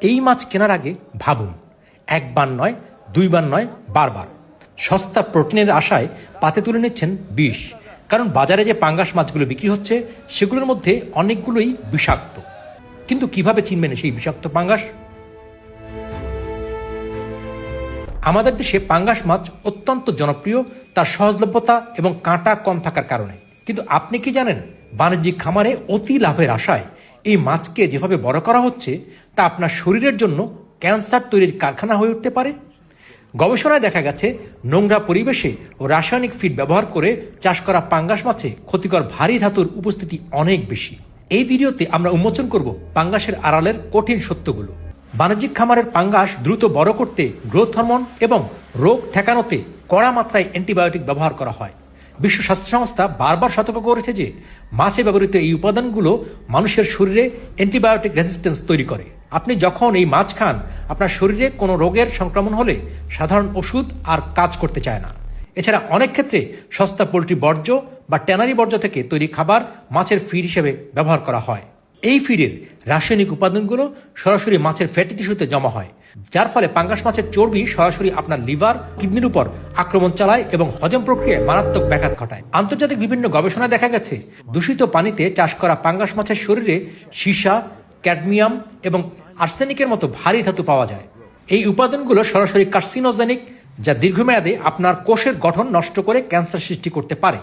এই মাছ কেনার আগে ভাবুন, একবার নয়, দুইবার নয়, বারবার। সস্তা প্রোটিনের আশায় পাতে তুলে নিচ্ছেন বিষ। কারণ বাজারে যে পাঙ্গাস মাছগুলো বিক্রি হচ্ছে সেগুলোর মধ্যে অনেকগুলোই বিষাক্ত। কিন্তু কিভাবে চিনবেন সেই বিষাক্ত পাঙ্গাস? আমাদের দেশে পাঙ্গাস মাছ অত্যন্ত জনপ্রিয় তার সহজলভ্যতা এবং কাঁটা কম থাকার কারণে। কিন্তু আপনি কি জানেন, বাণিজ্যিক খামারে অতি লাভের আশায় এই মাছকে যেভাবে বড় করা হচ্ছে তা আপনার শরীরের জন্য ক্যান্সার তৈরির কারখানা হয়ে উঠতে পারে। গবেষণায় দেখা গেছে, নোংরা পরিবেশে ও রাসায়নিক ফিড ব্যবহার করে চাষ করা পাঙ্গাস মাছে ক্ষতিকর ভারী ধাতুর উপস্থিতি অনেক বেশি। এই ভিডিওতে আমরা উন্মোচন করব পাঙ্গাসের আড়ালের কঠিন সত্যগুলো। বাণিজ্যিক খামারের পাঙ্গাস দ্রুত বড় করতে গ্রোথ হরমোন এবং রোগ ঠেকানোতে কড়া মাত্রায় অ্যান্টিবায়োটিক ব্যবহার করা হয়। বিশ্ব স্বাস্থ্য সংস্থা বারবার সতর্ক করেছে যে মাছে ব্যবহৃত এই উপাদানগুলো মানুষের শরীরে অ্যান্টিবায়োটিক রেজিস্ট্যান্স তৈরি করে। আপনি যখন এই মাছ খান, আপনার শরীরে কোনো রোগের সংক্রমণ হলে সাধারণ ওষুধ আর কাজ করতে চায় না। এছাড়া অনেক ক্ষেত্রে সস্তা পোলট্রি বর্জ্য বা ট্যানারি বর্জ্য থেকে তৈরি খাবার মাছের ফিড হিসেবে ব্যবহার করা হয়। এই ফিডের রাসায়নিক উপাদানগুলো সরাসরি মাছের ফ্যাটি টিস্যুতে জমা হয়, যার ফলে পাঙ্গাস মাছের চর্বি সরাসরি আপনার লিভার, কিডনির উপর আক্রমণ চালায় এবং হজম প্রক্রিয়ায় মারাত্মক ব্যাঘাত ঘটায়। আন্তর্জাতিক বিভিন্ন গবেষণায় দেখা গেছে, দূষিত পানিতে চাষ করা পাঙ্গাস মাছের শরীরে সীসা, ক্যাডমিয়াম এবং আর্সেনিকের মতো ভারী ধাতু পাওয়া যায়। এই উপাদানগুলো সরাসরি কার্সিনোজেনিক, যা দীর্ঘমেয়াদে আপনার কোষের গঠন নষ্ট করে ক্যান্সার সৃষ্টি করতে পারে।